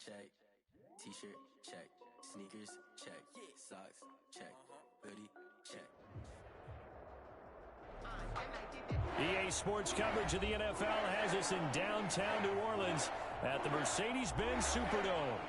check. T-shirt, check. Sneakers, check. Socks, check. Hoodie, check. EA Sports coverage of the NFL has us in downtown New Orleans at the Mercedes-Benz Superdome.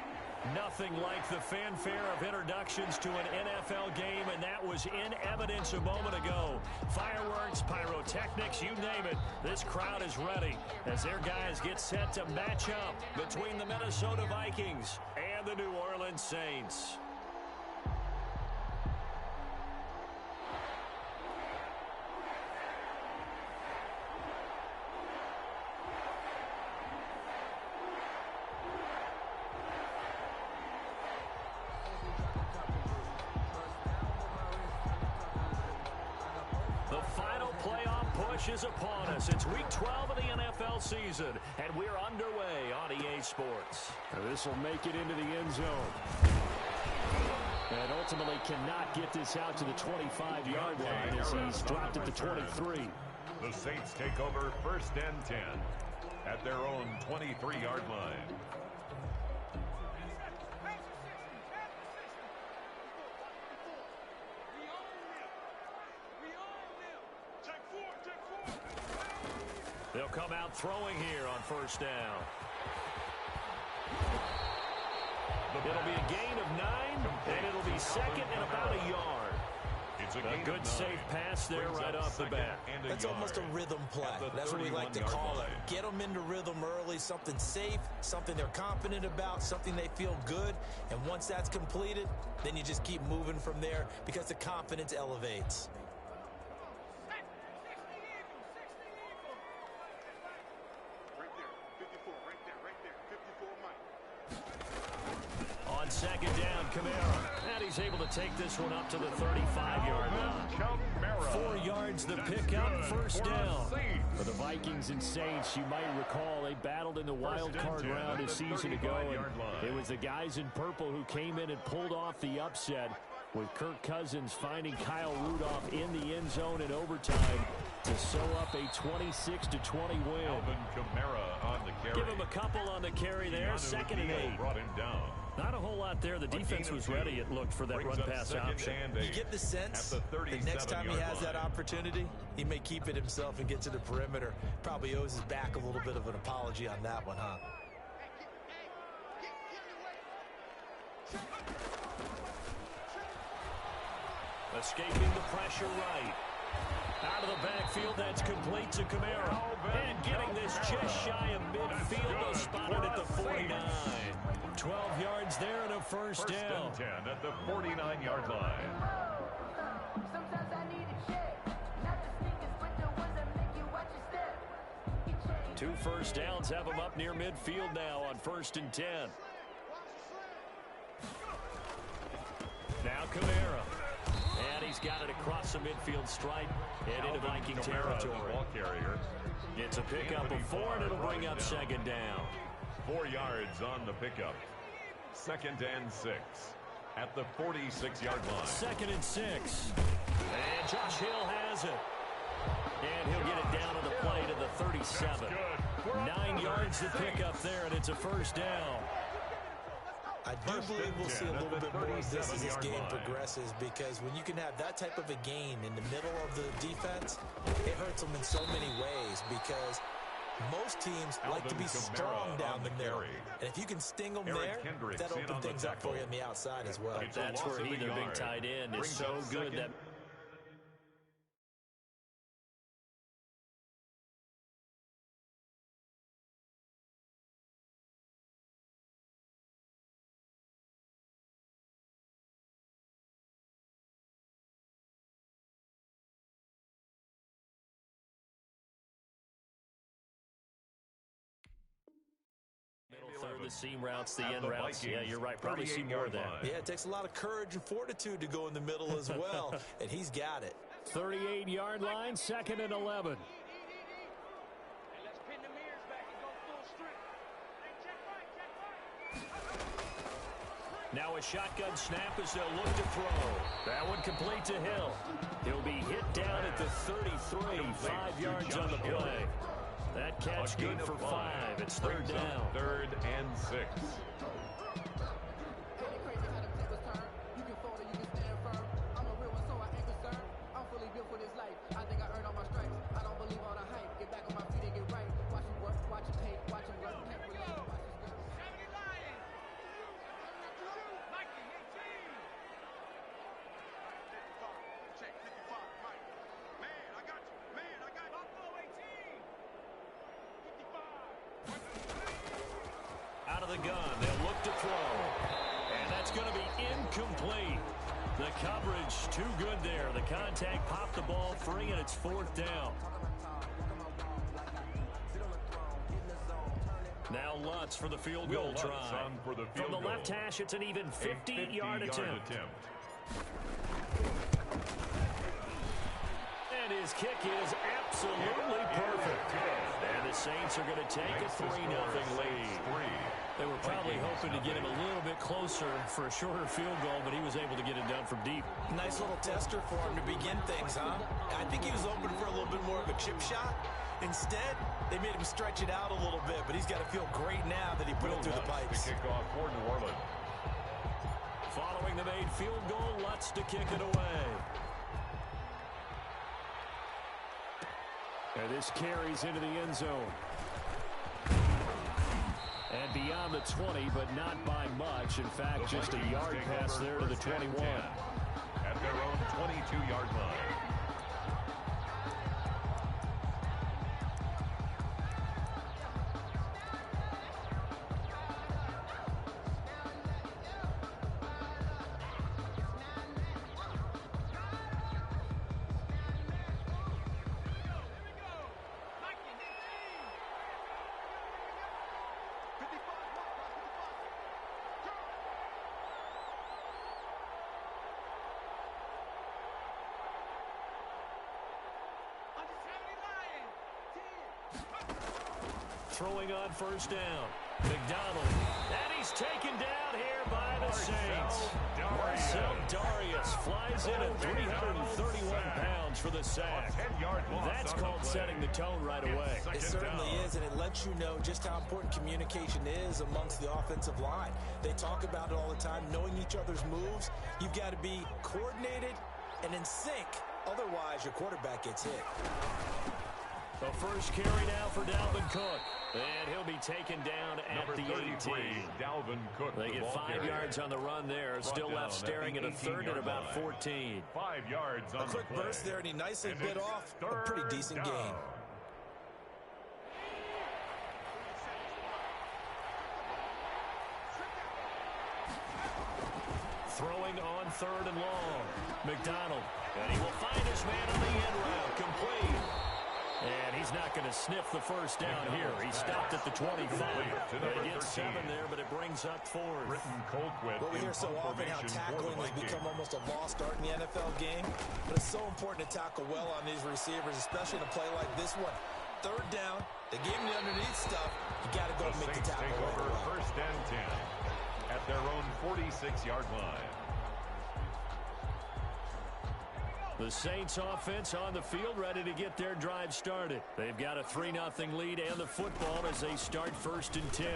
Nothing like the fanfare of introductions to an NFL game, and that was in evidence a moment ago. Fireworks, pyrotechnics, you name it. This crowd is ready as their guys get set to match up between the Minnesota Vikings and the New Orleans Saints. Is upon us. It's week 12 of the NFL season, and we're underway on EA Sports. This will make it into the end zone. And ultimately cannot get this out to the 25-yard line as he's dropped at the 23. The Saints take over 1st and 10 at their own 23-yard line. They'll come out throwing here on 1st down. It'll be a gain of 9, and it'll be 2nd and about a yard. It's a good safe pass there right off the bat. That's almost a rhythm play. That's what we like to call it. Get them into rhythm early, something safe, something they're confident about, something they feel good. And once that's completed, then you just keep moving from there because the confidence elevates. On 2nd down, Kamara. And he's able to take this one up to the 35-yard line. 4 yards the pickup, 1st down. For the Vikings and Saints, you might recall they battled in the wild card round a season ago. And it was the guys in purple who came in and pulled off the upset, with Kirk Cousins finding Kyle Rudolph in the end zone in overtime to sew up a 26-20 win. Alvin Kamara on the carry. Give him a couple on the carry there. 2nd and 8. Brought him down. Not a whole lot there. The defense was ready, it looked, for that run-pass option. You get the sense that next time he has that opportunity, he may keep it himself and get to the perimeter. Probably owes his back a little bit of an apology on that one, huh? Escaping the pressure right. Out of the backfield, that's complete to Kamara. And getting this just shy of midfield, spotted at the 49. 12 yards there and a 1st down. 1st and 10 at the 49-yard line. Sometimes I need a check. Not the sneakers, but the ones that make you watch your step. 2 first downs have him up near midfield now on 1st and 10. Now Kamara. And he's got it across the midfield stripe and into Viking territory. Ball carrier. It's a pickup of 4, and it'll bring up 2nd down. 4 yards on the pickup. 2nd and 6 at the 46-yard line. 2nd and 6. And Josh Hill has it. And he'll get it down on the play to the 37. 9 yards to pick up there, and it's a 1st down. I do believe we'll see a little bit more of this as this game progresses, because when you can have that type of a gain in the middle of the defense, it hurts them in so many ways, because most teams like to be strong down the middle. And if you can sting them there, that opens things up for you on the outside as well. That's where either big tight end is so good that... Third, the seam routes, the end routes. Yeah, you're right. Probably see more of that. Yeah, it takes a lot of courage and fortitude to go in the middle as well, and he's got it. 38-yard line, 2nd and 11. Now a shotgun snap as they'll look to throw. That one complete to Hill. He'll be hit down at the 33, 5 yards on the play. That catch good for 5. It's 3rd down. 3rd and 6. Ain't it crazy how them tables turn? You can fold or you can stand firm. I'm a real one, so I ain't concerned. I'm fully built for this life. I think I earned all my stripes. I don't believe all the hype. Get back on my feet and get right. Watch him work, watch him hate, watch him work. Can't relate, watch his girl. Check 55, Mike. Man, I got you. Man, I got you. Buffalo 18. 55. Out of the gun, they'll look to throw. And that's going to be incomplete. The coverage too good there. The contact popped the ball free, and it's 4th down. Now Lutz for the field goal try. From the left hash, it's an even 50-yard attempt. And his kick is absolutely perfect. And the Saints are going to take a 3-0 lead. They were probably hoping to get him a little bit closer for a shorter field goal, but he was able to get it done from deep. Nice little tester for him to begin things, huh? I think he was open for a little bit more of a chip shot. Instead, they made him stretch it out a little bit, but he's got to feel great now that he put it through the pipes. The kickoff for New Orleans. Following the made field goal, Lutz to kick it away. And this carries into the end zone. And beyond the 20, but not by much. In fact, just a yard pass there to the 21. At their own 22-yard line. Throwing on 1st down. McDonald. And he's taken down here by the Saints. Marcel Darius flies in at 331 pounds for the sack. That's called setting the tone right away. It certainly is, and it lets you know just how important communication is amongst the offensive line. They talk about it all the time, knowing each other's moves. You've got to be coordinated and in sync. Otherwise, your quarterback gets hit. The first carry now for Dalvin Cook. And he'll be taken down at the 18. Dalvin Cook. They get 5 yards on the run there. Still left staring at a 3rd and about 14. 5 yards on a quick burst there, and he nicely bit off a pretty decent gain. Throwing on 3rd and long. McDonald. And he will find his man on the end route. Complete. And he's not going to sniff the first down here. He stopped at the 25. They get 7 there, but it brings up 4th. Well, we hear so often how tackling has become almost a lost art in the NFL game, but it's so important to tackle well on these receivers, especially in a play like this one. 3rd down, they gave him the underneath stuff. You got to go and make the tackle right away. 1st and 10 at their own 46-yard line. The Saints offense on the field ready to get their drive started. They've got a 3-0 lead and the football as they start 1st and 10.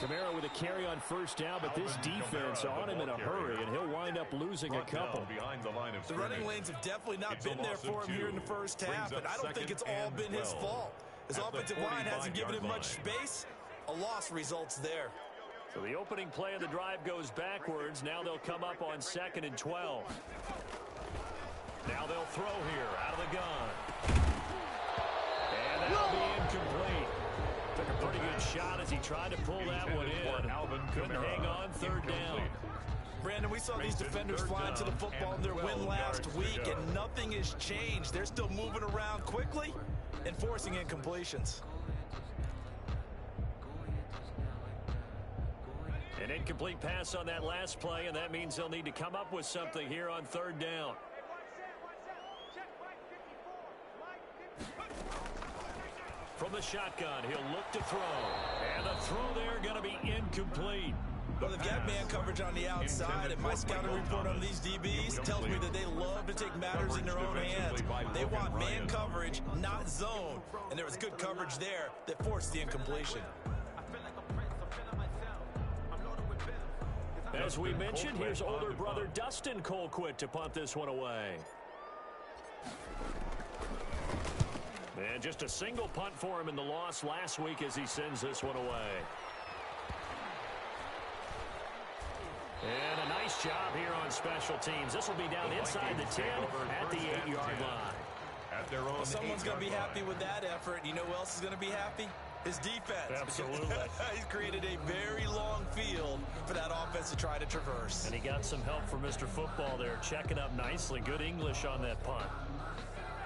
Kamara with a carry on 1st down, but this defense on him in a hurry, and he'll wind up losing a couple. The running lanes have definitely not been there for him here in the first half, and I don't think it's all been his fault. His offensive line hasn't given him much space. A loss results there. So the opening play of the drive goes backwards. Now they'll come up on 2nd and 12. Now they'll throw here out of the gun. And that'll be incomplete. Took a pretty good shot as he tried to pull that one in. Couldn't hang on 3rd down. Brandon, we saw these defenders flying to the football in their win last week, and nothing has changed. They're still moving around quickly and forcing incompletions. An incomplete pass on that last play, and that means they'll need to come up with something here on 3rd down. From the shotgun, he'll look to throw. And the throw there going to be incomplete. Well, they've got man coverage on the outside, and my scouting report on these DBs tells me that they love to take matters in their own hands. They want man coverage, not zone. And there was good coverage there that forced the incompletion. As we mentioned, here's older brother Dustin Colquitt to punt this one away. And just a single punt for him in the loss last week as he sends this one away. And a nice job here on special teams. This will be down inside the 10 at the 8-yard line. At their own, well, someone's going to be happy with that effort. You know who else is going to be happy? His defense. Absolutely. He's created a very long field for that offense to try to traverse. And he got some help from Mr. Football there, checking up nicely. Good English on that punt.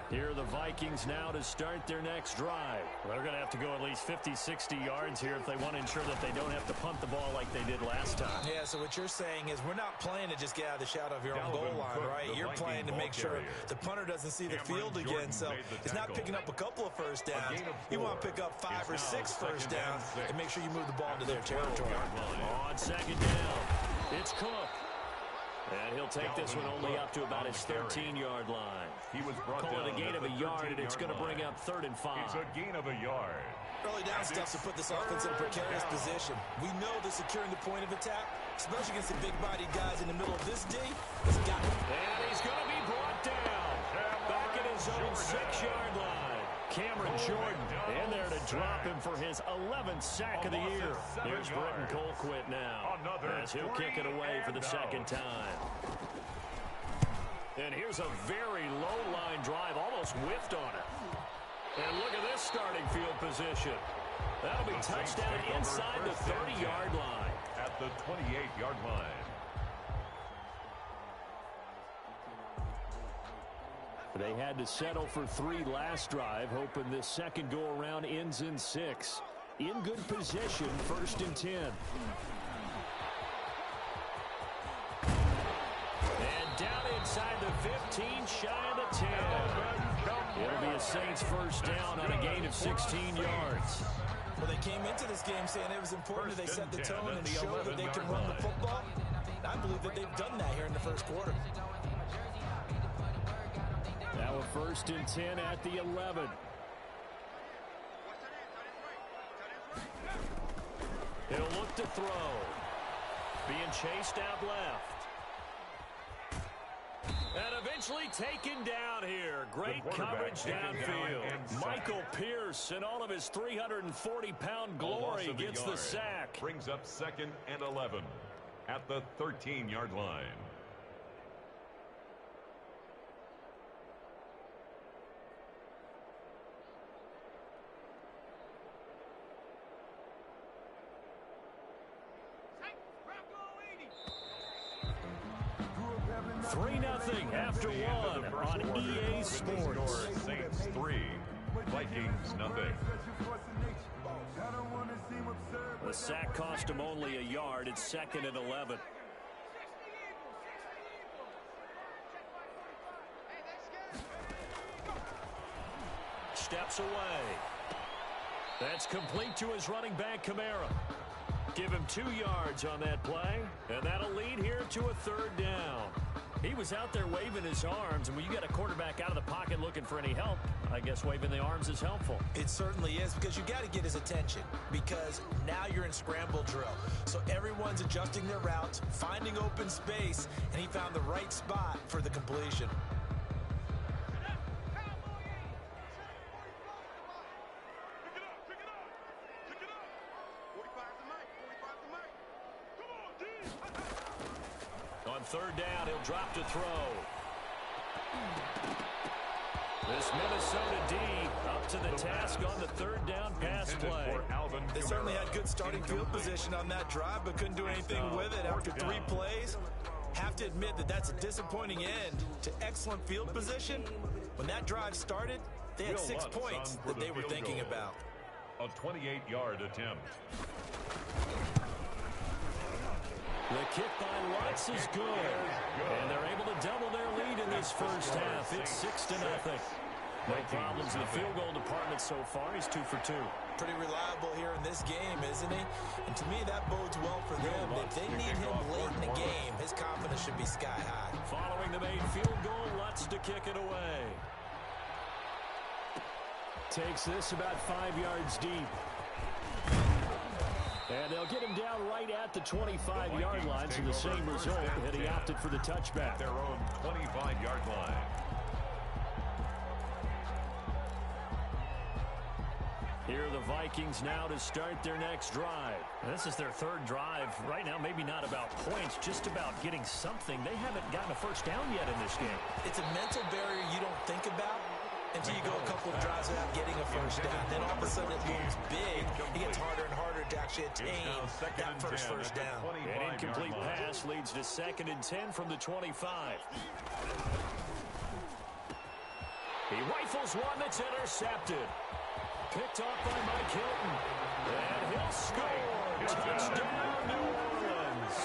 Here are the Vikings now to start their next drive. Well, they're going to have to go at least 50, 60 yards here if they want to ensure that they don't have to punt the ball like they did last time. Yeah, so what you're saying is we're not playing to just get out of the shadow of your own goal line, right? You're playing to make sure the punter doesn't see the field again, so he's not picking up a couple of first downs. You want to pick up 5 or 6 first downs and make sure you move the ball into their territory. On second down, it's Cook. And he'll take this one only up to about his 13-yard line. He was brought Call down it a gain of a yard, and it's going to bring up 3rd and 5. It's a gain of a yard. Early down stuff to put this offense in a precarious position. We know that securing the point of attack, especially against the big-bodied guys in the middle of this D, has got it. And he's going to be brought down. Back at his own 6-yard line. Cameron Jordan in there to drop him for his 11th sack of the year. Here's Britton Colquitt now as he'll kick it away for the second time. And here's a very low-line drive, almost whiffed on it. And look at this starting field position. That'll be touchdown inside the 30-yard line. At the 28-yard line. They had to settle for 3 last drive, hoping this second go-around ends in 6. In good position, 1st and 10. And down inside the 15, shy of the 10. It'll be a Saints first down on a gain of 16 yards. Well, they came into this game saying it was important that they set the tone and show that they can run the football. I believe that they've done that here in the first quarter. Now a 1st and 10 at the 11. He'll look to throw. Being chased out left. And eventually taken down here. Great coverage downfield. Michael Pierce in all of his 340-pound glory gets the sack. Brings up 2nd and 11 at the 13-yard line. After one on EA Sports. Saints 3, Vikings nothing. The sack cost him only a yard. It's 2nd and 11. Steps away. That's complete to his running back, Kamara. Give him 2 yards on that play, and that'll lead here to a 3rd down. He was out there waving his arms, and when you get a quarterback out of the pocket looking for any help, I guess waving the arms is helpful. It certainly is, because you got to get his attention, because now you're in scramble drill. So everyone's adjusting their routes, finding open space, and he found the right spot for the completion. On 3rd down, he'll drop to throw. This Minnesota D up to the task on the 3rd down pass play. They certainly had good starting field position on that drive, but couldn't do anything with it after 3 plays. Have to admit that that's a disappointing end to excellent field position. When that drive started, they had 6 points that they were thinking about. A 28-yard attempt. The kick by Lutz is good. And they're able to double their lead in this first half. It's 6-0. No problems in the field goal department so far. He's 2 for 2. Pretty reliable here in this game, isn't he? And to me, that bodes well for them. If they need him late in the game, his confidence should be sky high. Following the made field goal, Lutz to kick it away. Takes this about 5 yards deep. And they'll get him down right at the 25-yard line, so the same result, and he opted for the touchback. Their own 25-yard line. Here are the Vikings now to start their next drive. This is their third drive. Right now, maybe not about points, just about getting something. They haven't gotten a first down yet in this game. It's a mental barrier you don't think about until you go a couple of drives without getting a first down. Then all of a sudden it looms big. It gets harder and harder to actually attain that first down. An incomplete pass leads to 2nd and 10 from the 25. He rifles one that's intercepted. Picked off by Mike Hilton. And he'll score. Touchdown, New Orleans.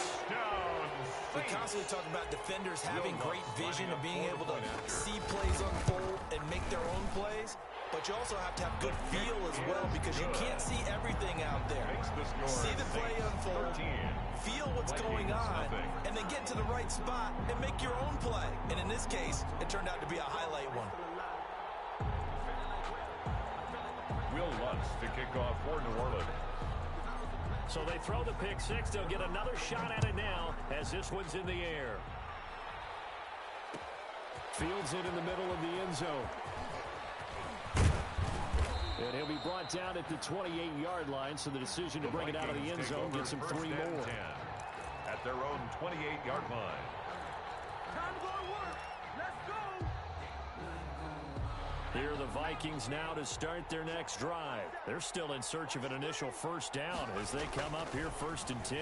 We constantly talk about defenders having great vision and being able to see plays unfold and make their own plays. But you also have to have good feel as well because you can't see everything out there. See the play unfold, feel what's going on, and then get to the right spot and make your own play. And in this case, it turned out to be a highlight one. Will Lutz to kick off for New Orleans. So they throw the pick six. They'll get another shot at it now as this one's in the air. Fields it in the middle of the end zone. And he'll be brought down at the 28-yard line, so the decision to bring it out of the end zone gets him 3 more. At their own 28-yard line. Time to go to work. Let's go. Here are the Vikings now to start their next drive. They're still in search of an initial first down as they come up here 1st and 10.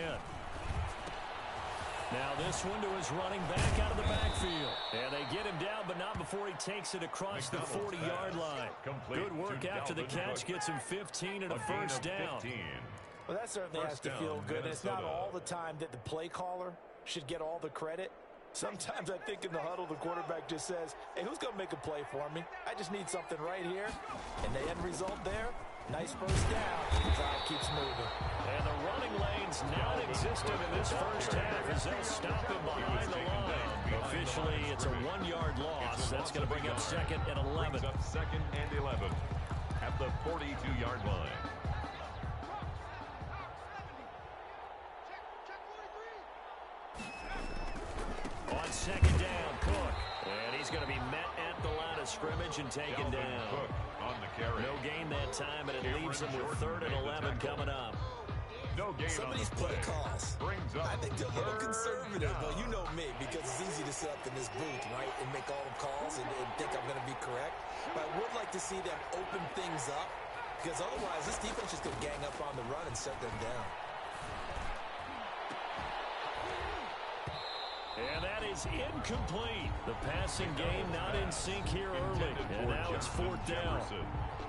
Now this one to his running back out of the backfield. And they get him down, but not before he takes it across the 40-yard line. Good work after the catch gets him 15 and a first down. Well, that certainly has to feel good. And it's not all the time that the play caller should get all the credit. Sometimes I think in the huddle, the quarterback just says, hey, who's going to make a play for me? I just need something right here. And the end result there, nice first down. The drive keeps moving. And the running lane's non-existent in this first half as they'll stop him behind the line. Officially, it's a 1-yard loss. That's going to bring up 2nd and 11. Brings up 2nd and 11 at the 42-yard line. On 2nd down, Cook. And he's going to be met at the line of scrimmage and taken down. Cook on the carry. No gain that time, and it leaves him with 3rd and 11 coming up. No gain. Some of these play calls, I think they're a little conservative. Well, you know me, because it's easy to sit up in this booth, right, and make all the calls and think I'm going to be correct. But I would like to see them open things up, because otherwise this defense is going to gang up on the run and shut them down. And that is incomplete. The passing game not in sync here early. And now it's 4th down.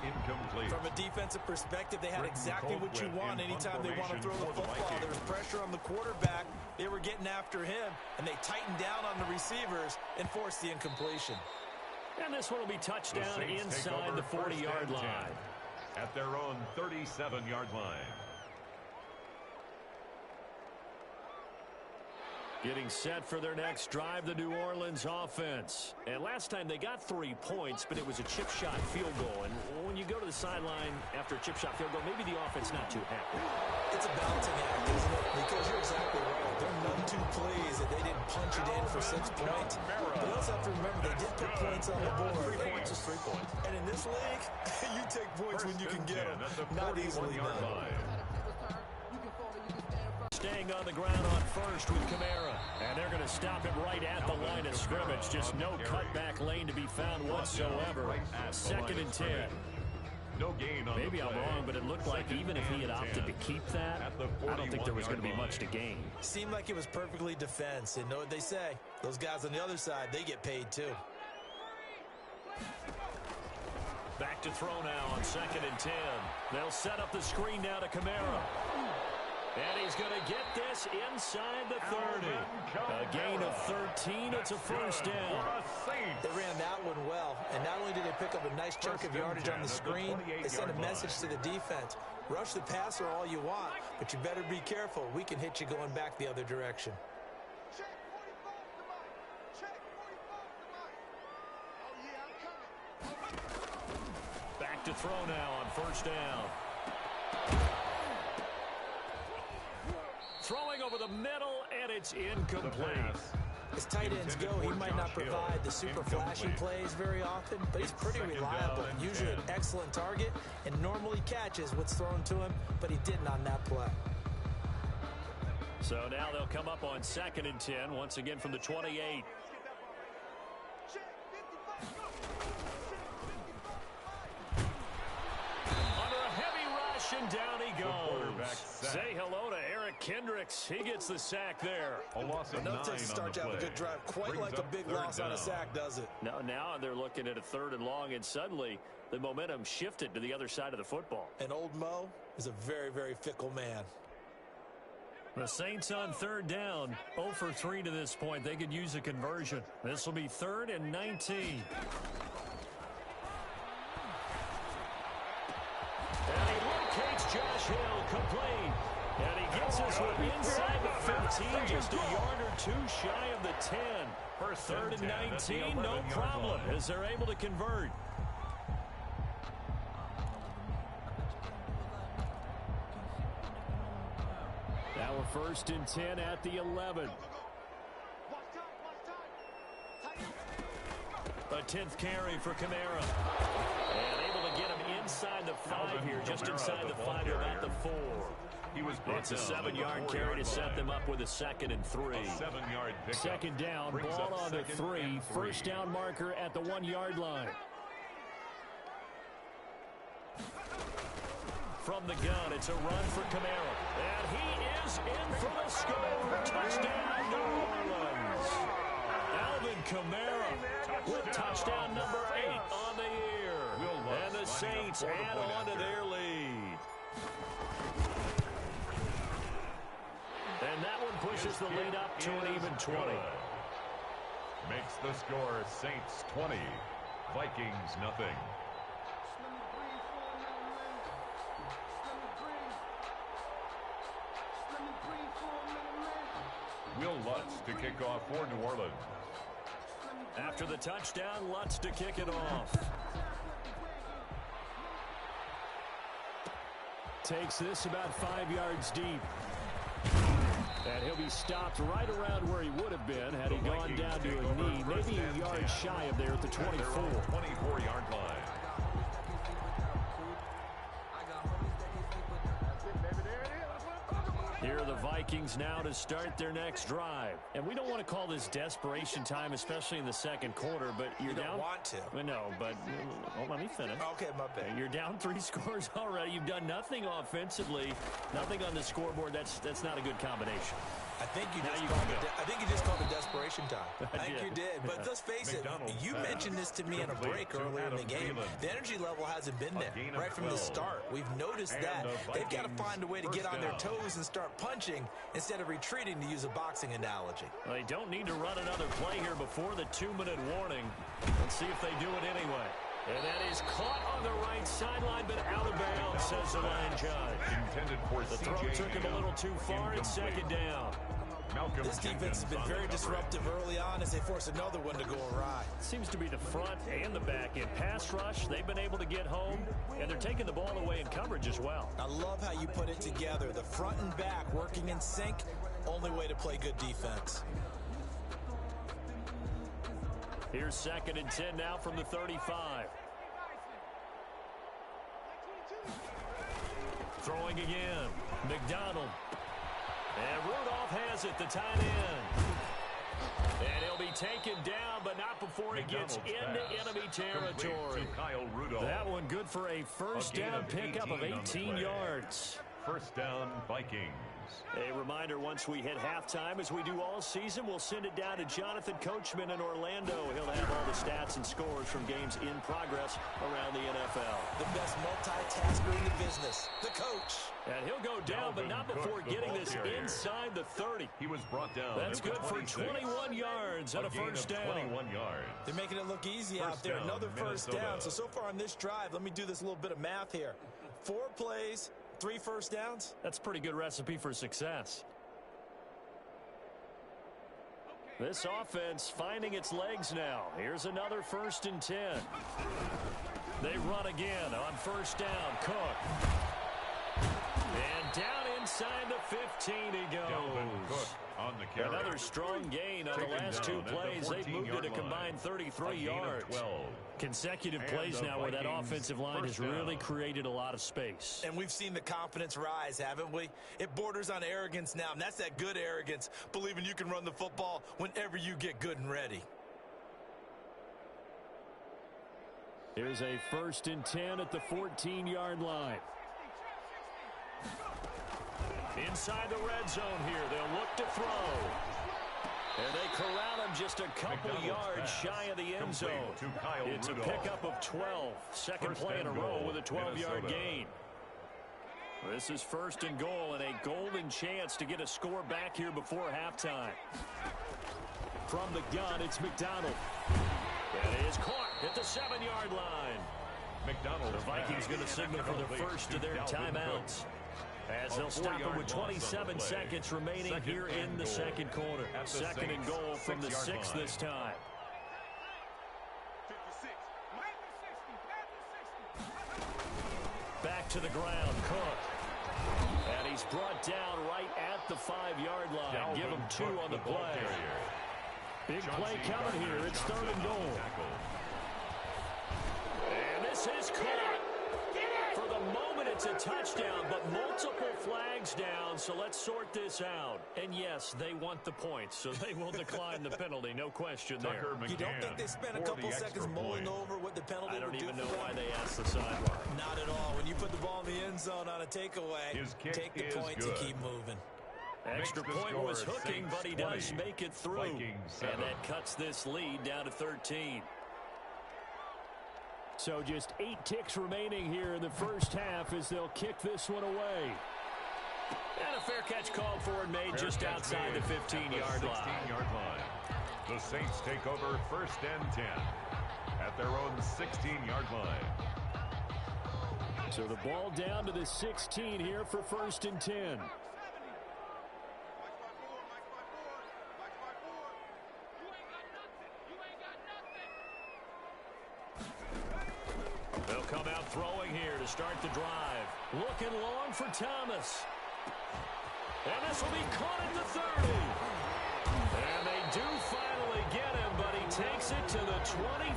Incomplete. From a defensive perspective, they had exactly what you want anytime they want to throw the football. There was pressure on the quarterback. They were getting after him, and they tightened down on the receivers and forced the incompletion. And this one will be touchdown inside the 40-yard line. At their own 37-yard line. Getting set for their next drive, the New Orleans offense. And last time they got 3 points, but it was a chip shot field goal. And when you go to the sideline after a chip shot field goal, maybe the offense not too happy. It's a balancing act, isn't it? Because you're exactly right. There are none too plays that they didn't punch it in for 6 points. But you also have to remember they did put points on the board. 3 points is 3 points. And in this league, you take points when you can get them. Not easily done. Staying on the ground on first with Kamara. And they're going to stop him right at the line of scrimmage. Just no cutback lane to be found whatsoever. 2nd and 10. No gain on Maybe I'm wrong, but it looked like even if he had opted to keep that, I don't think there was going to be much to gain. Seemed like it was perfectly defense. And know what they say? Those guys on the other side, they get paid too. Back to throw now on 2nd and 10. They'll set up the screen now to Kamara. And he's going to get this inside the 30. A gain of 13. It's a first down. They ran that one well. And not only did they pick up a nice chunk of yardage on the screen, they sent a message to the defense. Rush the passer all you want, but you better be careful. We can hit you going back the other direction. Back to throw now on first down. over the middle, and it's incomplete. As tight ends go, he might not provide the super flashy plays very often, but he's pretty reliable and usually an excellent target and normally catches what's thrown to him, but he didn't on that play. So now they'll come up on 2nd and 10, once again from the 28. Under a heavy rush, and down he goes. Say hello to Eric Kendricks. He gets the sack there. A loss of 9 Enough to start to have a good drive. Quite like a big loss on a sack, does it? Now they're looking at a 3rd and long, and suddenly the momentum shifted to the other side of the football. And old Mo is a very, very fickle man. The Saints on 3rd down, 0 for 3 to this point. They could use a conversion. This will be 3rd and 19. And he locates Josh Hill, complete. And he gets us inside the 15, just a yard or 2 shy of the 10. 3rd and 19, no problem, as they're able to convert. Now we're 1st and 10 at the 11. A 10th carry for Kamara. And able to get him inside the 5 here, just inside the 5, about the 4. It's a 7-yard carry to set them up with a 2nd and 3. 7-yard pickup. 2nd down, ball on the 3. 1st down marker at the 1-yard line. From the gun, it's a run for Kamara. And he is in for the score. Touchdown, New Orleans. Alvin Kamara with touchdown number 8 on the year. And the Saints add on to their lead. And that one pushes the lead up to an even 20. Makes the score Saints 20, Vikings nothing. Will Lutz to kick off for New Orleans. After the touchdown, Lutz to kick it off. Takes this about 5 yards deep. And he'll be stopped right around where he would have been had he gone down to a knee, maybe a yard shy of there at the 24. 24-yard line. Here are the Vikings now to start their next drive. And we don't want to call this desperation time, especially in the 2nd quarter, but you're down. You don't want to. No, but let me finish. Okay, my bad. You're down 3 scores already. You've done nothing offensively, nothing on the scoreboard. That's not a good combination. I think you just called it desperation time. I think you did. But let's face it, you mentioned this to me in a break earlier in the game. The energy level hasn't been there right from the start. We've noticed that. They've got to find a way to get on their toes and start punching instead of retreating, to use a boxing analogy. Well, they don't need to run another play here before the 2-minute warning. Let's see if they do it anyway. And that is caught on the right sideline, but out of bounds, says the line judge. Intended for The throw took him a little too far, and 2nd down. This defense has been very disruptive early on as they force another one to go awry. Seems to be the front and the back end. Pass rush, they've been able to get home, and they're taking the ball away in coverage as well. I love how you put it together. The front and back working in sync, only way to play good defense. Here's 2nd and 10 now from the 35. Throwing again. McDonald. And Rudolph has it, the tight end. And he'll be taken down, but not before he gets into enemy territory. That one good for a 1st down pickup of 18 yards. 1st down, Vikings. A reminder, once we hit halftime, as we do all season, we'll send it down to Jonathan Coachman in Orlando. He'll have all the stats and scores from games in progress around the NFL. The best multitasker in the business, the coach. And he'll go down, but not before getting this inside the 30. He was brought down. That's good for 21 yards and a 1st down. 21 yards. They're making it look easy out there. Another 1st down. So far on this drive, let me do this little bit of math here. 4 plays, 3 1st downs. That's a pretty good recipe for success. This offense finding its legs now. Here's another 1st and 10. They run again on 1st down. Cook. And down inside the 15 he goes. On the carry. Another strong gain on the last two plays. They've moved it a combined 33 yards. Consecutive plays now where that offensive line has really created a lot of space. And we've seen the confidence rise, haven't we? It borders on arrogance now, and that's that good arrogance, believing you can run the football whenever you get good and ready. Here's a 1st and 10 at the 14-yard line. Inside the red zone here, they'll look to throw. And they corral him just a couple yards shy of the end zone. It's a pickup of 12. Second play in a row with a 12-yard gain. This is 1st and goal and a golden chance to get a score back here before halftime. From the gun, it's McDonald. That is caught at the 7-yard line. McDonald. The Vikings going to signal for the first of their timeouts, as they'll stop it with 27 seconds remaining here in the second quarter. 2nd and goal from the 6 this time. Back to the ground, Cook. And he's brought down right at the 5-yard line. Give him 2 on the play. Big play coming here. It's 3rd and goal. And this is caught. For the moment, it's a touchdown, but multiple flags down, so let's sort this out. And yes, they want the points, so they will decline the penalty, no question there. You don't think they spent a couple seconds mulling over what the penalty would do? I don't even know why they asked the sideline. Not at all. When you put the ball in the end zone on a takeaway, take the points and keep moving. Extra point was hooking, but he does make it through. And that cuts this lead down to 13. So just 8 ticks remaining here in the first half as they'll kick this one away. And a fair catch called for and made just outside the 15-yard line. The Saints take over 1st and 10 at their own 16-yard line. So the ball down to the 16 here for 1st and 10. They'll come out throwing here to start the drive. Looking long for Thomas. And this will be caught at the 30. And they do finally get him, but he takes it to the 25.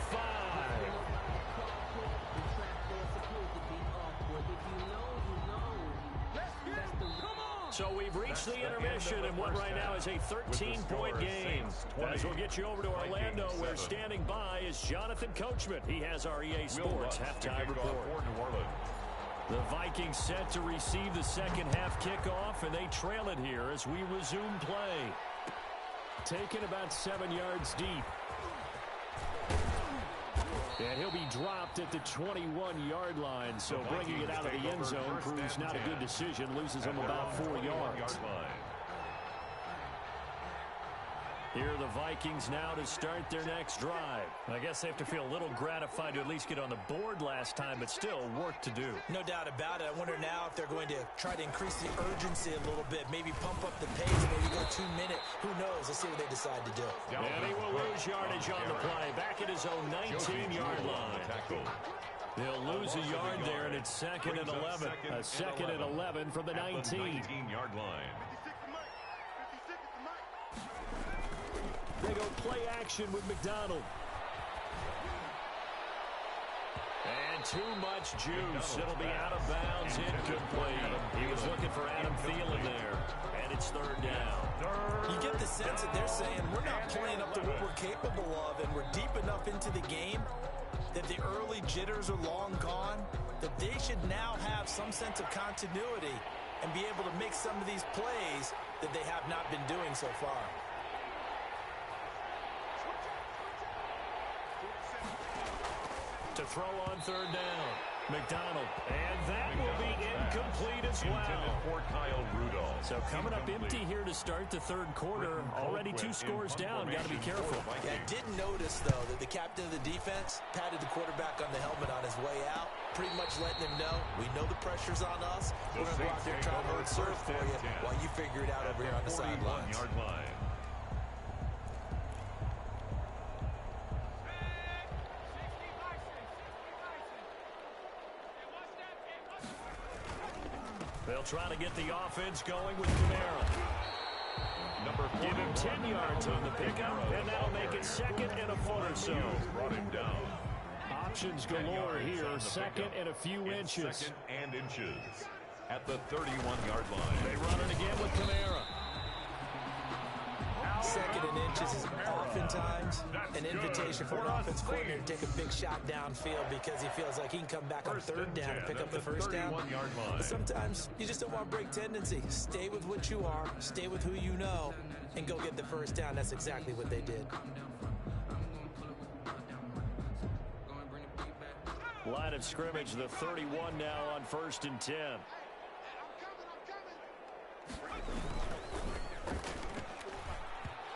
So we've reached the intermission in what right now is a 13-point game. As we'll get you over to Orlando, where standing by is Jonathan Coachman. He has our EA Sports halftime report. The Vikings set to receive the second half kickoff, and they trail it here as we resume play. Taken about 7 yards deep. And he'll be dropped at the 21-yard line, so bringing it out of the end zone proves not a good decision. Loses him about 4 yards. Here are the Vikings now to start their next drive. I guess they have to feel a little gratified to at least get on the board last time, but still work to do. No doubt about it. I wonder now if they're going to try to increase the urgency a little bit, maybe pump up the pace, maybe go 2 minute. Who knows? Let's see what they decide to do. And he will lose yardage on the play, back at his own 19-yard line. They'll lose a yard there, and it's 2nd and 11. A 2nd and 11 from the 19-yard line. They go play action with McDonald. And too much juice. It'll be out of bounds, incomplete. He was looking for Adam Thielen there. And it's 3rd down. You get the sense that they're saying we're not playing up to what we're capable of, and we're deep enough into the game that the early jitters are long gone, that they should now have some sense of continuity and be able to make some of these plays that they have not been doing so far. To throw on 3rd down. McDonald. And that will be incomplete as well. So coming up empty here to start the 3rd quarter. Already 2 scores down. Got to be careful. Yeah, I did notice, though, that the captain of the defense patted the quarterback on the helmet on his way out, pretty much letting him know, we know the pressure's on us. We're going to go out there and try to hard serve for you while you figure it out over here on the sidelines. They'll try to get the offense going with Kamara. Give him 10 yards on the pickup, and that'll make it second and a foot or so. Brought him down. Options galore here, second and a few inches. Second and inches at the 31-yard line. They run it again with Kamara. Second and inches is oftentimes an invitation for an offense coordinator to take a big shot downfield because he feels like he can come back on third down and pick up the first down. But sometimes you just don't want to break tendency. Stay with what you are, stay with who you know, and go get the first down. That's exactly what they did. Line of scrimmage, the 31 now on 1st and 10.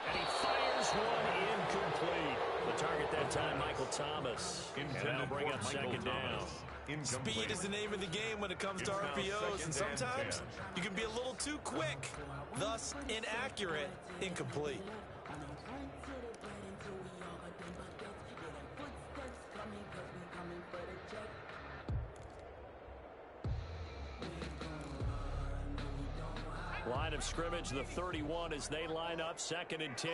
And he fires one incomplete. The target that time, Michael Thomas. And that'll bring up second down. Speed is the name of the game when it comes to RPOs, and sometimes you can be a little too quick, thus inaccurate, incomplete. Line of scrimmage, the 31 as they line up 2nd and 10.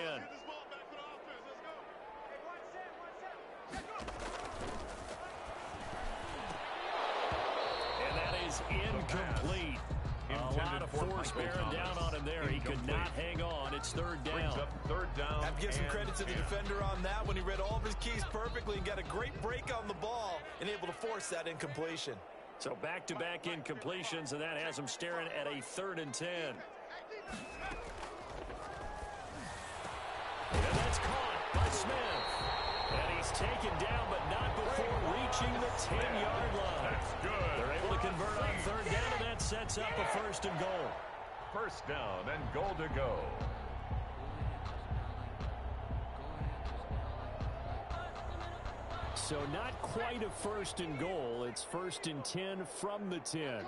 And that is incomplete. A lot of force bearing down on him there. He could not hang on. It's 3rd down. I have to give some credit to the defender on that when he read all of his keys perfectly and got a great break on the ball and able to force that incompletion. So back-to-back incompletions, and that has him staring at a 3rd and 10. And that's caught by Smith. And he's taken down, but not before reaching the 10-yard line. That's good. They're able to convert on 3rd down, and that sets up a 1st and goal. First down and goal to go. So not quite a 1st and goal. It's 1st and 10 from the 10.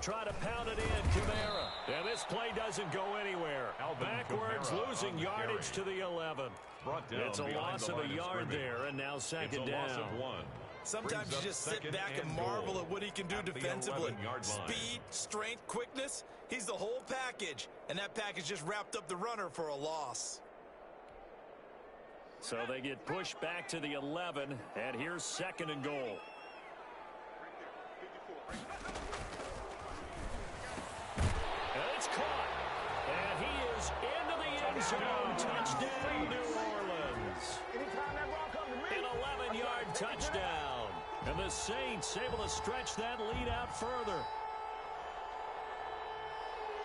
Try to pound it in, Kamara. And this play doesn't go anywhere. Backwards, Kamara losing yardage to the 11. It's a loss of a yard there, and now second down. Loss of 1. Sometimes you just sit back and marvel at what he can do defensively. Speed, strength, quickness, he's the whole package. And that package just wrapped up the runner for a loss. So they get pushed back to the 11, and here's 2nd and goal. And it's caught. And he is into the end zone. Touchdown, New Orleans. An 11-yard touchdown. And the Saints able to stretch that lead out further.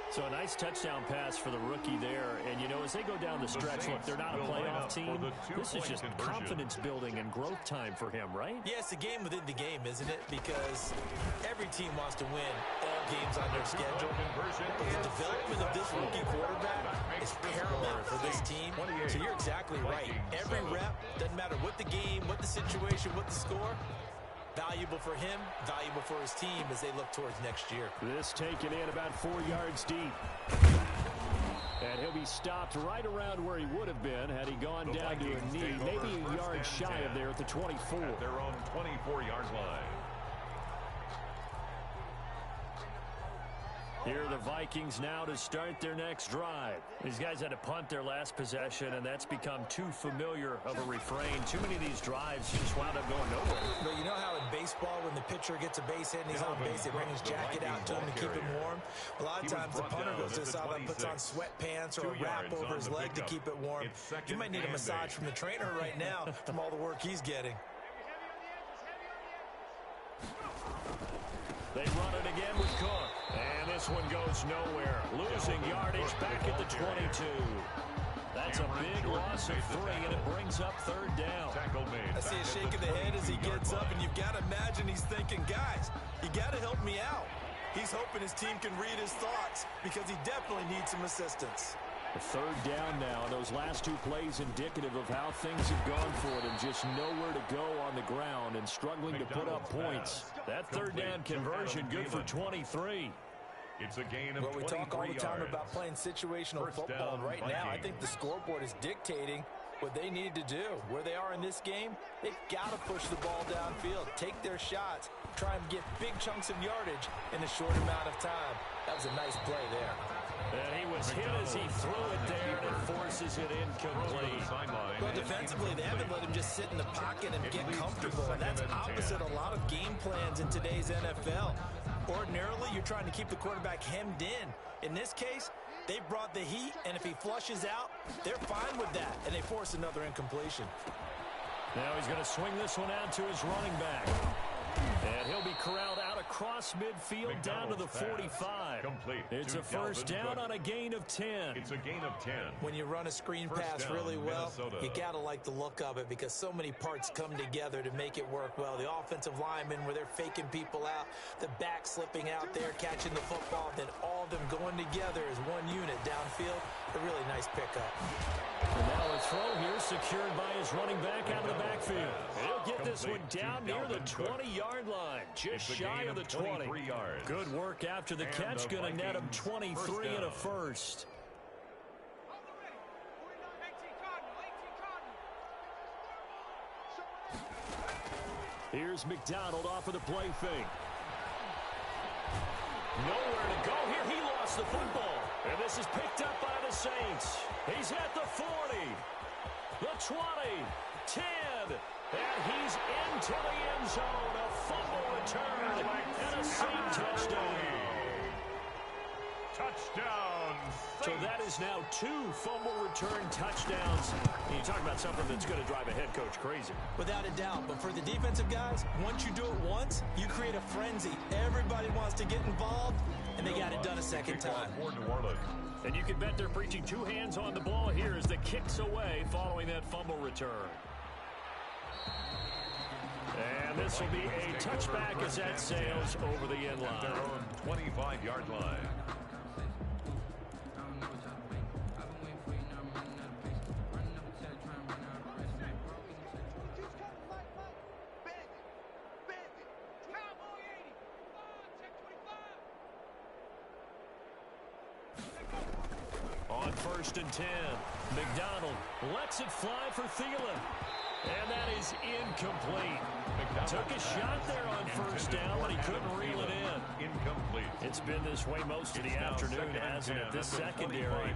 So a nice touchdown pass for the rookie there. And, you know, as they go down the stretch, look, they're not a playoff team. This is just confidence building and growth time for him, right? Yeah, it's a game within the game, isn't it? Because every team wants to win all games on their schedule. But the development of this rookie quarterback is paramount for this team. So you're exactly right. Every rep, doesn't matter what the game, what the situation, what the score, valuable for him, valuable for his team as they look towards next year. This taken in about 4 yards deep. And he'll be stopped right around where he would have been had he gone down to a knee, maybe a yard shy of there at the 24. At their own 24-yard line. Here are the Vikings now to start their next drive. These guys had to punt their last possession, and that's become too familiar of a refrain. Too many of these drives just wound up going nowhere. But you know how in baseball, when the pitcher gets a base hit and he's on base, they bring his jacket out to him to keep him warm? A lot of times the punter goes to the sideline, puts on sweatpants or a wrap over his leg to keep it warm. You might need a massage from the trainer right now from all the work he's getting. They run it again with Cook. And this one goes nowhere. Losing yardage back at the 22. That's a big loss of 3, and it brings up 3rd down. I see a shake of the head as he gets up, and you've got to imagine he's thinking, guys, you got to help me out. He's hoping his team can read his thoughts because he definitely needs some assistance. The 3rd down now, and those last 2 plays indicative of how things have gone for them. Just nowhere to go on the ground and struggling to put up points. That 3rd down conversion good for 23. It's a gain of 23 Well, we talk all the time yards. about playing situational football. Right now, I think the scoreboard is dictating what they need to do. Where they are in this game, they've got to push the ball downfield, take their shots, try and get big chunks of yardage in a short amount of time. That was a nice play there. And he was hit as he threw it there, and it forces it incomplete. Well, defensively, they haven't let him just sit in the pocket and get comfortable, and that's opposite a lot of game plans in today's NFL. Ordinarily, you're trying to keep the quarterback hemmed in. In this case, they brought the heat, and if he flushes out, they're fine with that, and they force another incompletion. Now he's going to swing this one out to his running back. And he'll be corralled out across midfield down to the 45. Complete. It's a first down on a gain of 10. It's a gain of 10. When you run a screen First pass down, really well, Minnesota. you got to like the look of it because so many parts come together to make it work well. The offensive linemen, where they're faking people out, the back slipping out there, catching the football, then all of them going together as one unit downfield. A really nice pickup. And now a throw here secured by his running back out of the backfield. He'll get this one down near the 20-yard line, just shy of the 20. Good work after the catch, going to net him 23 and a first. Here's McDonald off of the play fake. Nowhere to go here. He lost the football. And this is picked up by the Saints. He's at the 40, the 20, 10, and he's into the end zone. A fumble return and a Saint touchdown. Touchdown, So that is now 2 fumble return touchdowns. And you talk about something that's going to drive a head coach crazy. Without a doubt, but for the defensive guys, once you do it once, you create a frenzy. Everybody wants to get involved, and they got it done a second time. And you can bet they're preaching 2 hands on the ball here as the kick's away following that fumble return. And this will be a touchback as that sails over the end line. Their own 25-yard line. On 1st and 10, McDonald lets it fly for Thielen. And that is incomplete. Took a shot there on 1st down, but he couldn't reel it in. Incomplete. It's been this way most of the afternoon, hasn't it? This secondary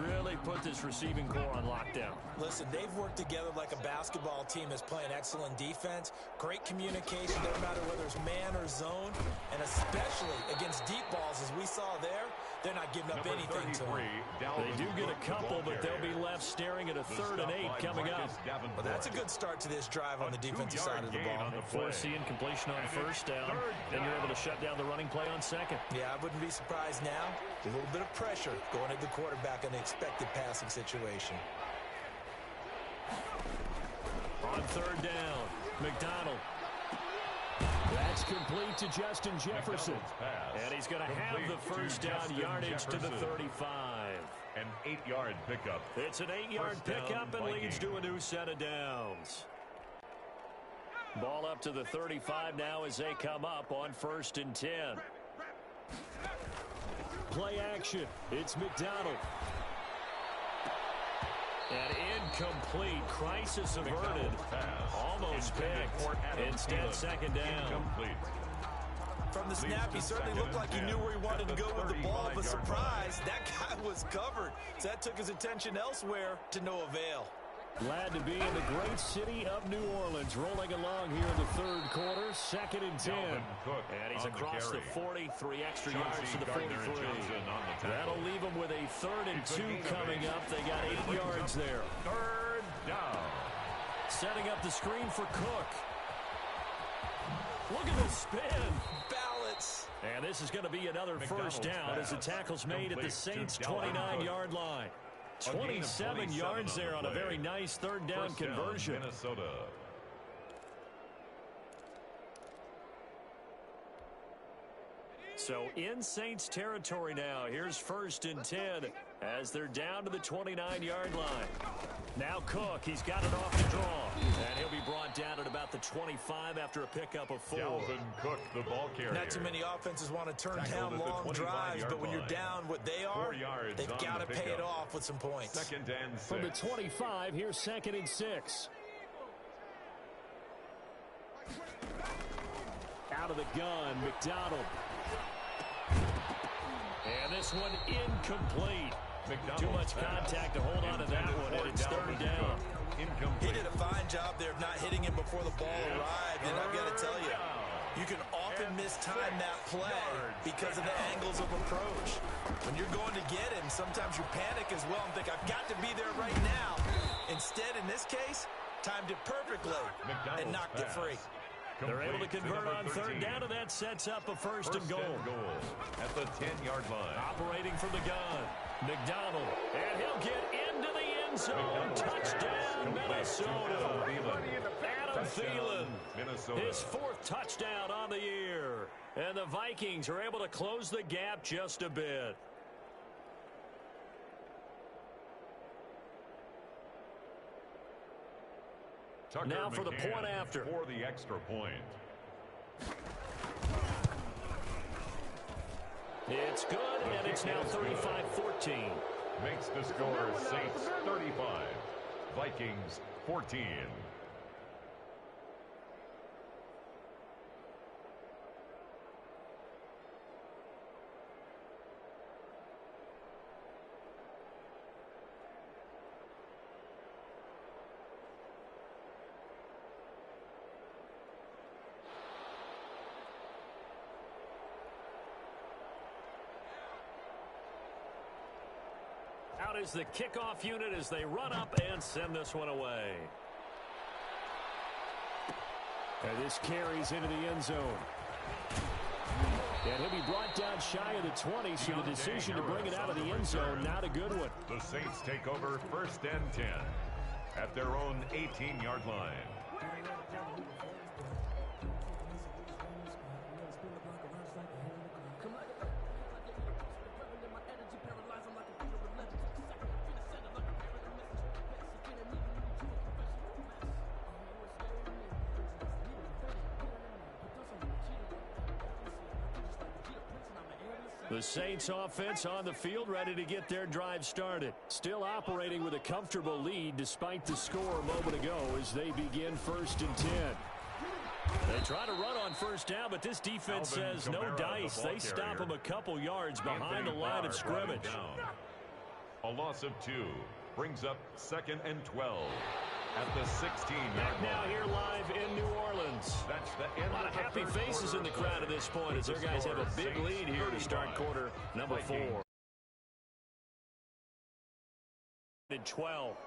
really put this receiving core on lockdown. Listen, they've worked together like a basketball team that's playing excellent defense. Great communication, doesn't matter whether it's man or zone. And especially against deep balls, as we saw there, they're not giving up anything to them. They do get a couple, but they'll be left staring at a 3rd and 8 coming up. Well, that's a good start to this drive on the defensive side of the ball. Force the incompletion on 1st down, and you're able to shut down the running play on 2nd. Yeah, I wouldn't be surprised now. A little bit of pressure going at the quarterback in the expected passing situation. On 3rd down, McDonald. That's complete to Justin Jefferson. And he's going to have the 1st down yardage to the 35. An 8-yard pickup. It's an 8-yard pickup and leads to a new set of downs. Ball up to the 35 now as they come up on 1st and 10. Play action. It's McDonald. And incomplete. Crisis averted. Almost picked. Instead, 2nd down. Incomplete. From the snap, he certainly looked like he knew where he wanted to go with the ball, but surprise, that guy was covered. So that took his attention elsewhere to no avail. Glad to be in the great city of New Orleans, rolling along here in the 3rd quarter, 2nd and 10. And he's across the 40, 3 extra yards to the 43. That'll leave him with a 3rd and 2 coming up. They got 8 yards there. 3rd down. Setting up the screen for Cook. Look at the spin. Balance. And this is going to be another 1st down as the tackle's made at the Saints' 29-yard line. 27 yards there on a very nice 3rd down conversion. Minnesota. So in Saints territory now. Here's 1st and 10 as they're down to the 29-yard line. Now Cook, he's got it off the draw. And he'll be brought down at about about the 25 after a pickup of 4. Dalvin Cook, the ball carrier. Not too many offenses want to turn Tackled down at the long drives, but when you're line. down what they 4 are, yards they've on got the to pay pickup. it off with some points. 2nd and 6. From the 25, here's 2nd and 6. Out of the gun, McDonald. And this one incomplete. Too much contact to hold on to that one, and it's 3rd down. He did a fine job there of not hitting him before the ball arrived, and I've got to tell you, you can often mistime that play because of the angles of approach. When you're going to get him, sometimes you panic as well and think, I've got to be there right now. Instead, in this case, timed it perfectly and knocked it free. They're able to convert on 3rd down, and that sets up a first and goal. At the 10-yard line. Operating from the gun, McDonald, and he'll get into the end zone. Touchdown, Minnesota. Adam Thielen, his 4th touchdown on the year. And the Vikings are able to close the gap just a bit. Now for the point after. For the extra point. It's good, and it's now 35-14. Makes the score Saints 35, Vikings 14. Out is the kickoff unit as they run up and send this one away. And this carries into the end zone. And he'll be brought down shy of the 20, so the decision to bring it out of the end zone, not a good one. The Saints take over 1st and 10 at their own 18-yard line. The Saints offense on the field, ready to get their drive started. Still operating with a comfortable lead despite the score a moment ago as they begin 1st and 10. They try to run on 1st down, but this defense says no dice. They stop them a couple yards behind the line of scrimmage. A loss of 2 brings up 2nd and 12 at the 16-yard line. Now here live in New Orleans. That's the end. A lot of happy faces in the crowd at this point as their guys have a big lead here to start quarter number 4. And 12.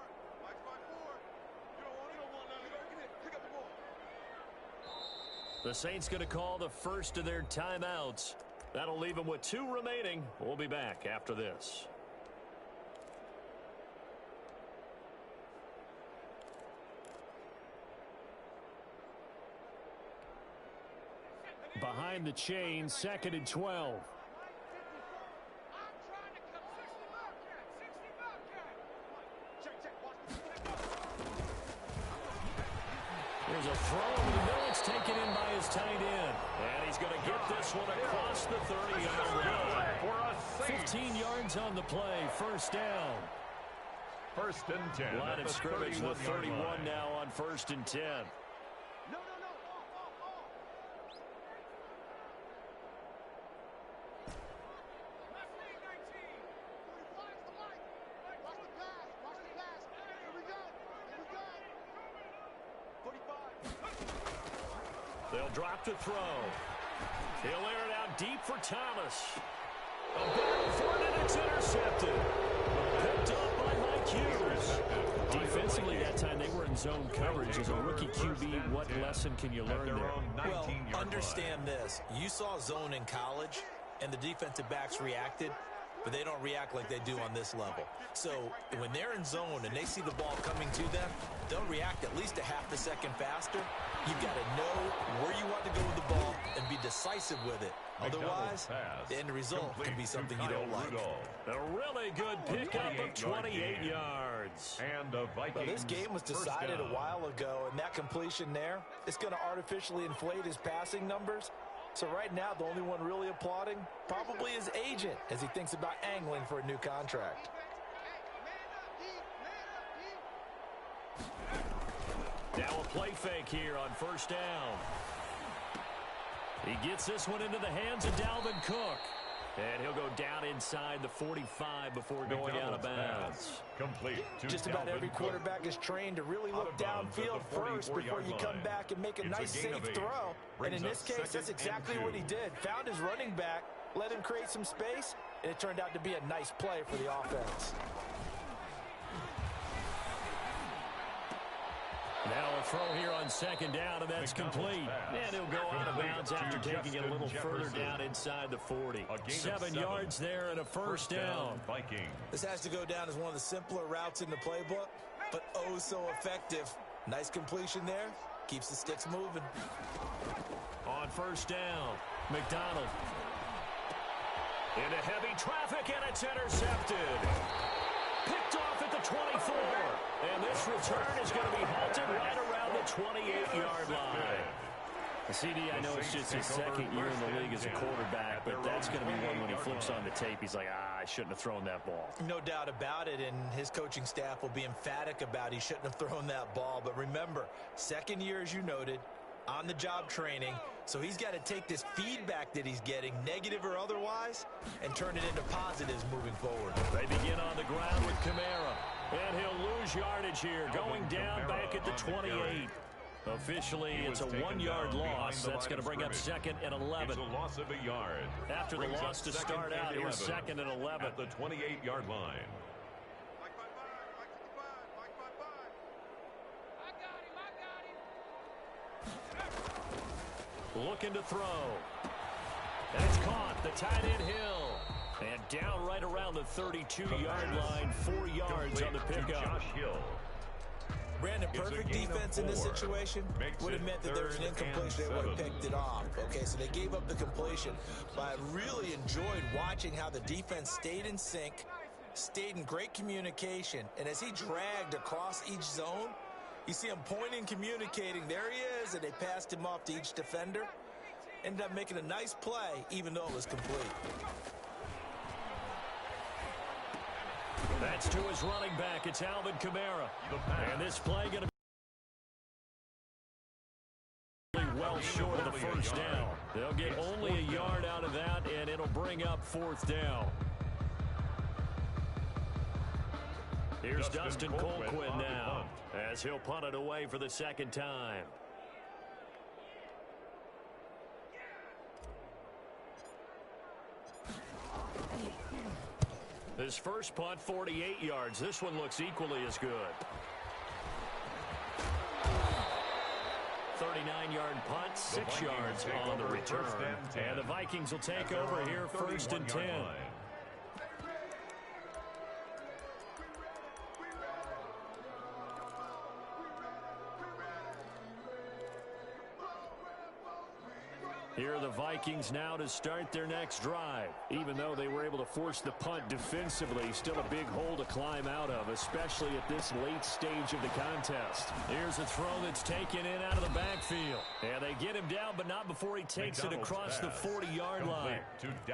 The Saints going to call the first of their timeouts. That'll leave them with 2 remaining. We'll be back after this. Behind the chain, 2nd and 12. There's a throw over the middle. It's taken in by his tight end. And he's going to get this one across the 30-yard line. 15 yards on the play. 1st down. 1st and 10. Line of scrimmage, the 31 now on 1st and 10. They'll drop to throw. He'll air it out deep for Thomas. A barrel for it, and it's intercepted. Picked up by Mike Hughes. Defensively that time they were in zone coverage. As a rookie QB, what lesson can you learn there? Well, understand this. You saw zone in college, and the defensive backs reacted, but they don't react like they do on this level. So when they're in zone and they see the ball coming to them, they'll react at least a half a second faster. You've got to know where you want to go with the ball and be decisive with it. Otherwise, the end result could be something you don't like. A really good pickup of 28 yards. yards. And the Vikings. Well, this game was decided a while ago, and that completion there is going to artificially inflate his passing numbers. So right now, the only one really applauding probably his agent as he thinks about angling for a new contract. Now a play fake here on first down. He gets this one into the hands of Dalvin Cook. And he'll go down inside the 45 before going out of bounds. Complete to Just about Dalvin every Cook. quarterback is trained to really look downfield first before you come back and make a nice safe throw. And in this case, that's exactly what he did. Found his running back, let him create some space, and it turned out to be a nice play for the offense. Now a throw here on second down, and that's complete. And he'll go out of bounds after taking it a little further down inside the 40. 7 yards there and a first down. This has to go down as one of the simpler routes in the playbook, but oh so effective. Nice completion there. Keeps the sticks moving. On first down, McDonald. Into heavy traffic, and it's intercepted. Picked off at the 24. And this return is going to be halted right around the 28-yard line. CD, I know it's just his second year in the league as a quarterback, but that's going to be one when he flips on the tape. He's like, I shouldn't have thrown that ball. No doubt about it, and his coaching staff will be emphatic about he shouldn't have thrown that ball. But remember, second year, as you noted, on-the-job training, so he's got to take this feedback that he's getting, negative or otherwise, and turn it into positives moving forward. They begin on the ground with Kamara, and he'll lose yardage here, going down back at the 28. Officially, it's a 1-yard loss. That's going to bring up second and 11. It's a loss of a yard. After the loss to start out, here's second and 11. At the 28-yard line. Looking to throw. And it's caught. The tight end Hill. And down right around the 32-yard line. 4 yards on the pickup. Josh Hill. Brandon, perfect defense in this situation would have meant that there was an incompletion. They would have picked it off. Okay, so they gave up the completion. But I really enjoyed watching how the defense stayed in sync, stayed in great communication. And as he dragged across each zone, you see him pointing, communicating. There he is, and they passed him off to each defender. Ended up making a nice play, even though it was complete. That's to his running back. It's Alvin Kamara. And this play going to be well short of the first down. They'll get only a yard out of that, and it'll bring up fourth down. Here's Dustin Colquitt now, as he'll punt it away for the second time. His first punt, 48 yards. This one looks equally as good. 39-yard punt, 6 yards on the return. And the Vikings will take over here first and 10. Here are the Vikings now to start their next drive. Even though they were able to force the punt defensively, still a big hole to climb out of, especially at this late stage of the contest. Here's a throw that's taken in out of the backfield. And they get him down, but not before he takes it across the 40-yard line.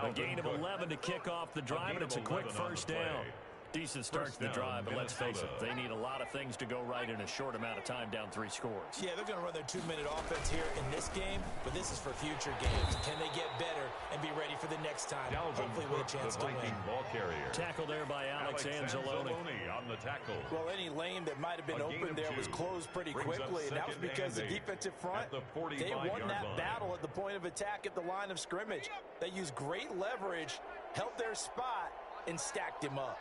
A gain of 11 to kick off the drive, and it's a quick first down. Decent start to the drive, but let's face it, they need a lot of things to go right in a short amount of time, down 3 scores. Yeah, they're going to run their 2-minute offense here in this game, but this is for future games. Can they get better and be ready for the next time? Hopefully with a chance to win. Ball carrier. Tackle there by Alex Anzalone. On the tackle. Well, any lane that might have been open there was closed pretty quickly, and that was because the defensive front, they won that battle at the point of attack at the line of scrimmage. They used great leverage, held their spot, and stacked him up.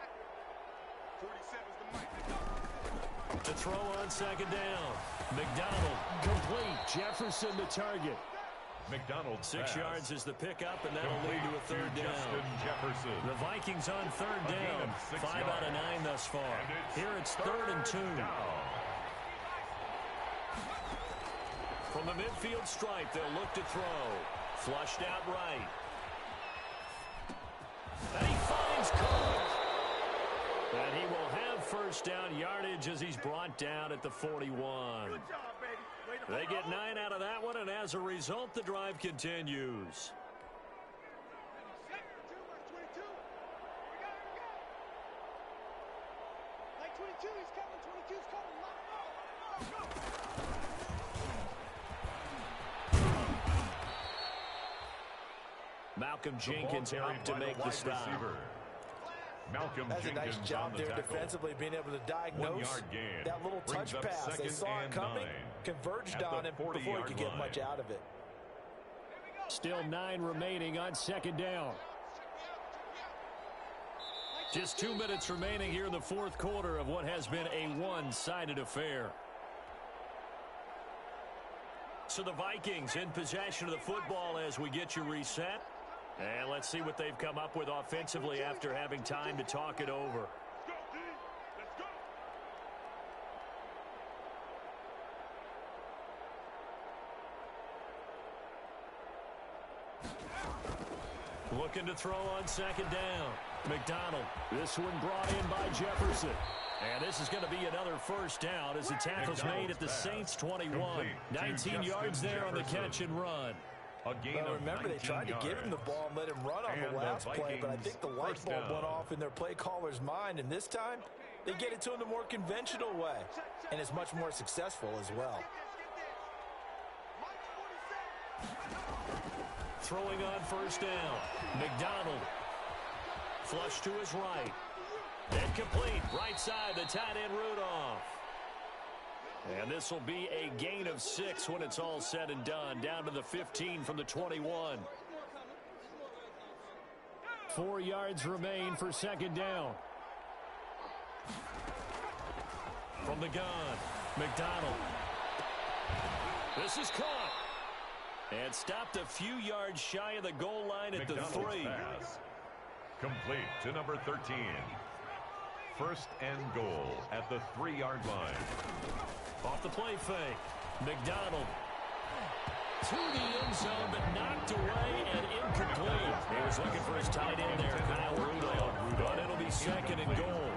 To throw on second down. McDonald complete. Jefferson the target. McDonald 6 yards is the pickup, and that'll lead to a third down. Jefferson. The Vikings on third down. 5 out of 9 thus far. Here it's third and 2. From the midfield stripe, they'll look to throw. Flushed out right. And he finds Cook. And he will have first down yardage as he's brought down at the 41. Good job, baby. Way to They get 9 out of that one, and as a result, the drive continues. Malcolm Jenkins up to make the stop. Malcolm That's a nice Jenkins job on the there tackle. defensively, being able to diagnose 1 yard gain. that little Brings touch up pass. They second saw it and coming, 9 converged at the on him before he 40-yard could get line. much out of it. Still 9 remaining on second down. Just 2 minutes remaining here in the fourth quarter of what has been a one-sided affair. So the Vikings in possession of the football as we get you reset. And let's see what they've come up with offensively after having time to talk it over. Looking to throw on second down. McDonald. This one brought in by Jefferson. And this is going to be another first down as the tackle's made at the Saints 21. 19 yards there on the catch and run. A gain Well, of remember, they 19 tried to give him the yards. ball and let him run on And the the last play, but I think the light Vikings bulb first went down. off in their play caller's mind, and this time they get it to him the more conventional way, and it's much more successful as well. Throwing on first down. McDonald. Flush to his right. Incomplete. Right side, the tight end Rudolph. And this will be a gain of 6 when it's all said and done. Down to the 15 from the 21. 4 yards remain for second down. From the gun, McDonald. This is caught. And stopped a few yards shy of the goal line at the McDonald's 3. pass. Complete to number 13. First and goal at the 3-yard line. Off the play fake. McDonald. To the end zone, but knocked away and incomplete. He was looking for his tight end there, Kyle Rudolph. But it'll be second and goal.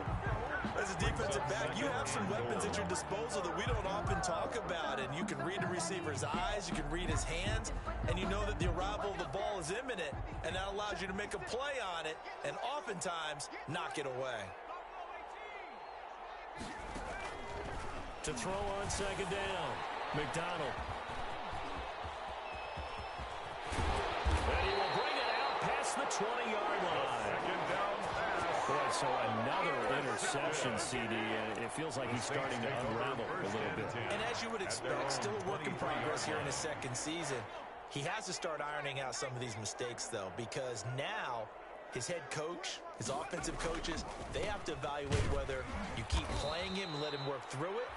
As a defensive back, you have some weapons at your disposal that we don't often talk about, and you can read the receiver's eyes, you can read his hands, and you know that the arrival of the ball is imminent, and that allows you to make a play on it, and oftentimes knock it away. To throw on second down, McDonald. And he will bring it out past the 20-yard line. Second down pass. Boy, so another interception, CD, and it feels like he's starting to unravel a little bit. And as you would expect, still a work in progress here in his second season. He has to start ironing out some of these mistakes, though, because now his head coach, his offensive coaches, they have to evaluate whether you keep playing him and let him work through it,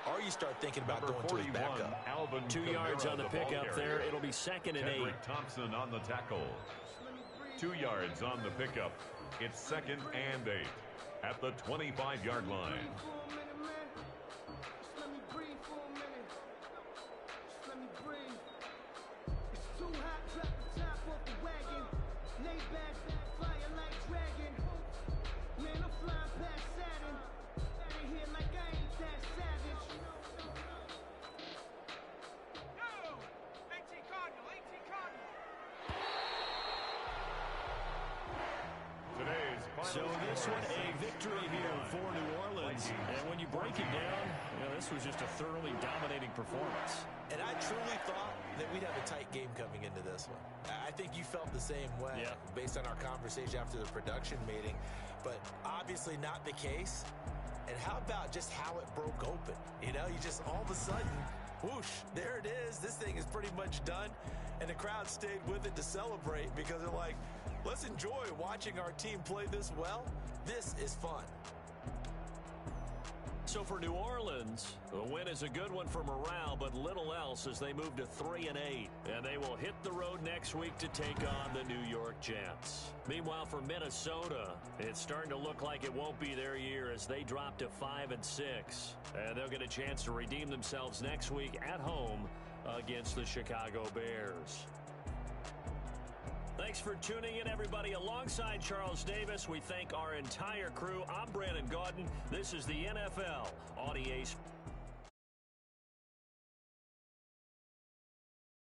or you start thinking about Number going to his 41, backup. Alvin 2 yards Kamara, on the ball pickup there. carrier. It'll be second and 8. Kendrick Thompson on the tackle. 2 yards on the pickup. It's second and 8 at the 25-yard line. So this one, a victory here for New Orleans. And when you break it down, this was just a thoroughly dominating performance. And I truly thought that we'd have a tight game coming into this one. I think you felt the same way based on our conversation after the production meeting, but obviously not the case. And how about just how it broke open? You just all of a sudden, whoosh, there it is. This thing is pretty much done. And the crowd stayed with it to celebrate because they're like, let's enjoy watching our team play this well. This is fun. So for New Orleans, the win is a good one for morale, but little else as they move to 3-8. And they will hit the road next week to take on the New York Jets. Meanwhile, for Minnesota, it's starting to look like it won't be their year as they drop to 5-6. And they'll get a chance to redeem themselves next week at home against the Chicago Bears. Thanks for tuning in, everybody. Alongside Charles Davis, we thank our entire crew. I'm Brandon Gaudin. This is the NFL on EA Sports.